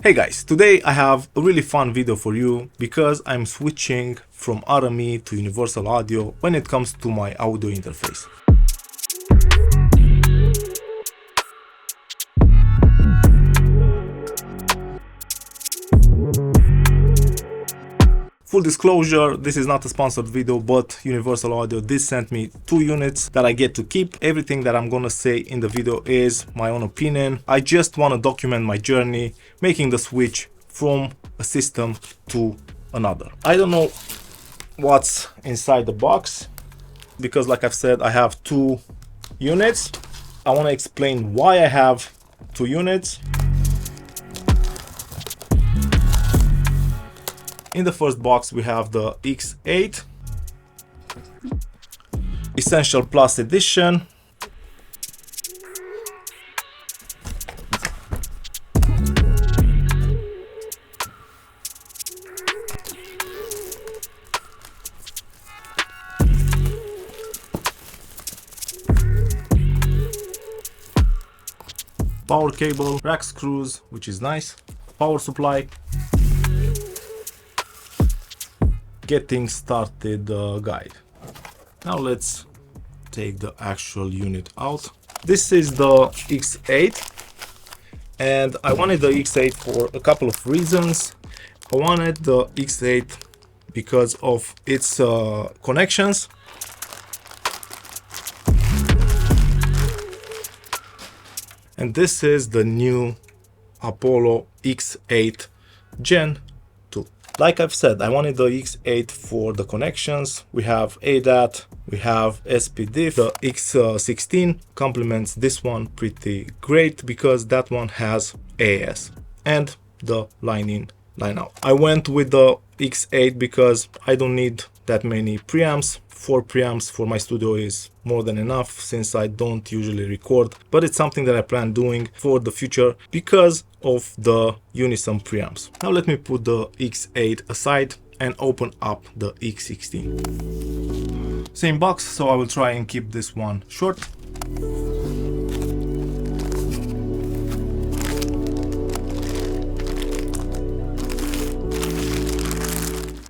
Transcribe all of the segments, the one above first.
Hey guys, today I have a really fun video for you because I'm switching from RME to Universal Audio when it comes to my audio interface. Full disclosure, this is not a sponsored video, but Universal Audio did send me 2 units that I get to keep. Everything that I'm gonna say in the video is my own opinion. I just want to document my journey, making the switch from a system to another. I don't know what's inside the box, because like I've said, I have 2 units. I want to explain why I have 2 units. In the first box we have the X8 Essential Plus Edition. Power cable, rack screws, which is nice, power supply. Getting started guide. Now let's take the actual unit out. This is the X8 and I wanted the X8 for a couple of reasons. I wanted the X8 because of its connections. And this is the new Apollo X8 Gen 2. Like I've said, I wanted the X8 for the connections. We have ADAT, we have SPDIF. The X16 complements this one pretty great because that one has AAS and the line in, line out. I went with the X8 because I don't need that many preamps. 4 preamps for my studio is more than enough since I don't usually record, but it's something that I plan doing for the future because of the Unison preamps. Now let me put the X8 aside and open up the X16. Same box, so I will try and keep this one short.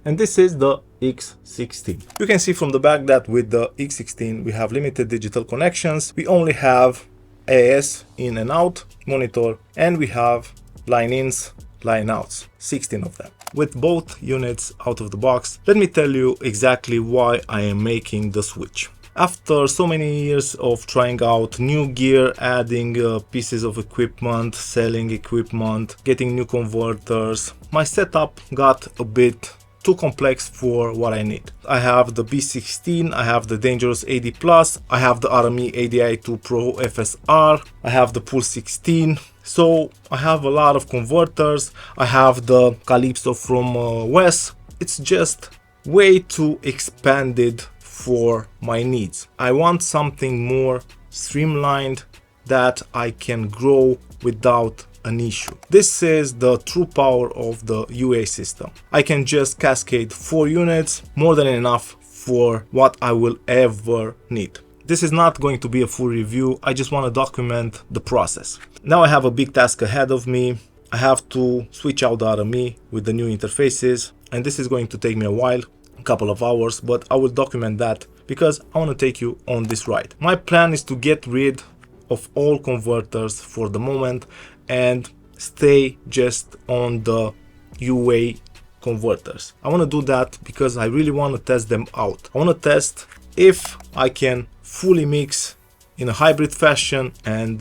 And this is the X16. You can see from the back that with the X16 we have limited digital connections. We only have AAS in and out monitor, and we have line ins, line outs, 16 of them. With both units out of the box, let me tell you exactly why I am making the switch. After so many years of trying out new gear, adding pieces of equipment, selling equipment, getting new converters, my setup got a bit too complex for what I need. I have the B16, I have the Dangerous AD Plus, I have the RME ADI2 Pro FSR, I have the Pool 16, so I have a lot of converters. I have the Calypso from Wes. It's just way too expanded for my needs. I want something more streamlined that I can grow without an issue. This is the true power of the UA system. I can just cascade 4 units, more than enough for what I will ever need. This is not going to be a full review, I just want to document the process. Now I have a big task ahead of me. I have to switch out the RME with the new interfaces, and this is going to take me a while, a couple of hours, but I will document that because I want to take you on this ride. My plan is to get rid of all converters for the moment and stay just on the UA converters. I want to do that because I really want to test them out. I want to test if I can fully mix in a hybrid fashion and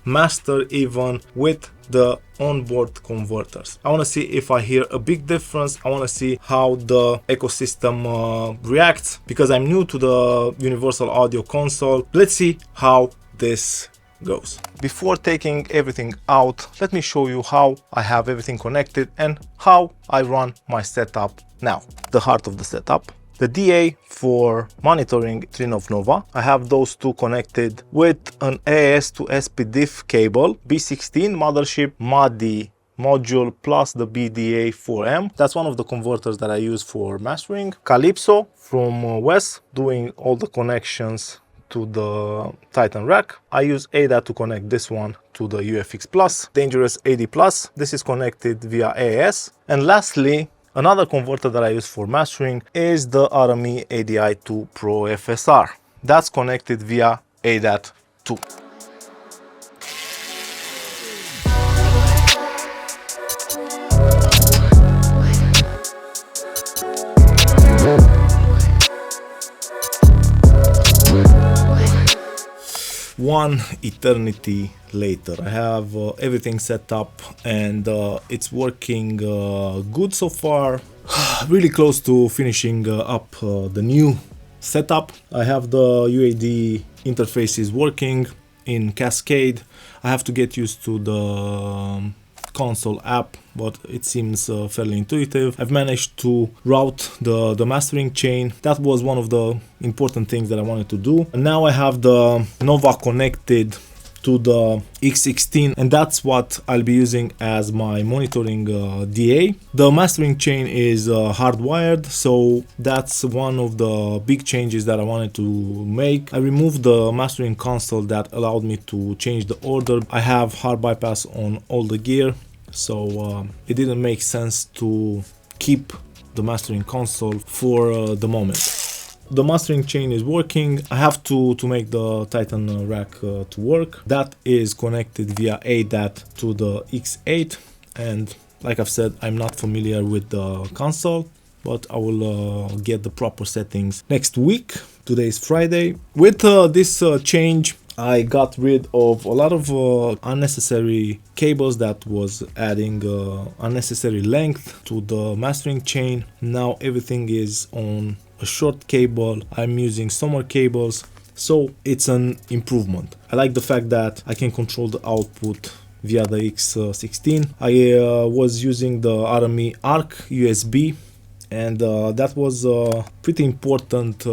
master even with the onboard converters. I want to see if I hear a big difference. I want to see how the ecosystem reacts because I'm new to the Universal Audio console. Let's see how this goes. Before taking everything out, let me show you how I have everything connected and how I run my setup now. The heart of the setup, the DA for monitoring Trinov Nova. I have those 2 connected with an AAS to SPDIF cable, B16 mothership, MADI module plus the BDA4M. That's one of the converters that I use for mastering. Calypso from Wes, doing all the connections to the Titan rack. I use ADAT to connect this one to the UFX Plus, Dangerous AD Plus. This is connected via AAS. And lastly, another converter that I use for mastering is the Arami ADI2 Pro FSR. That's connected via ADAT 2. One eternity later, I have everything set up and it's working good so far. Really close to finishing up the new setup. I have the UAD interfaces working in Cascade. I have to get used to the console app, but it seems fairly intuitive. I've managed to route the mastering chain. That was one of the important things that I wanted to do. And now I have the Nova connected to the X16, and that's what I'll be using as my monitoring DA. The mastering chain is hardwired, so that's one of the big changes that I wanted to make. I removed the mastering console that allowed me to change the order. I have hard bypass on all the gear, so it didn't make sense to keep the mastering console for the moment. The mastering chain is working. I have to make the Titan rack to work. That is connected via ADAT to the X8, and like I've said, I'm not familiar with the console, but I will get the proper settings next week. Today is Friday. With this change, I got rid of a lot of unnecessary cables that was adding unnecessary length to the mastering chain. Now everything is on a short cable. I'm using summer cables, so it's an improvement. I like the fact that I can control the output via the X16. I was using the Arami Arc USB, and that was pretty important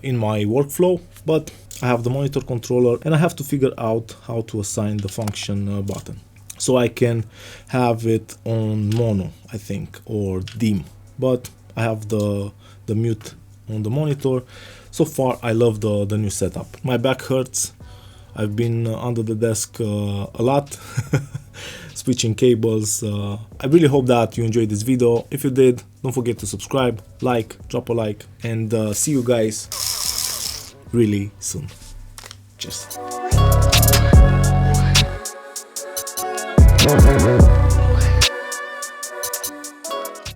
in my workflow, but I have the monitor controller and I have to figure out how to assign the function button. So I can have it on mono, I think, or dim, but I have the mute on the monitor. So far I love the new setup. My back hurts. I've been under the desk a lot switching cables. I really hope that you enjoyed this video. If you did, don't forget to subscribe, drop a like, and see you guys really soon. Cheers.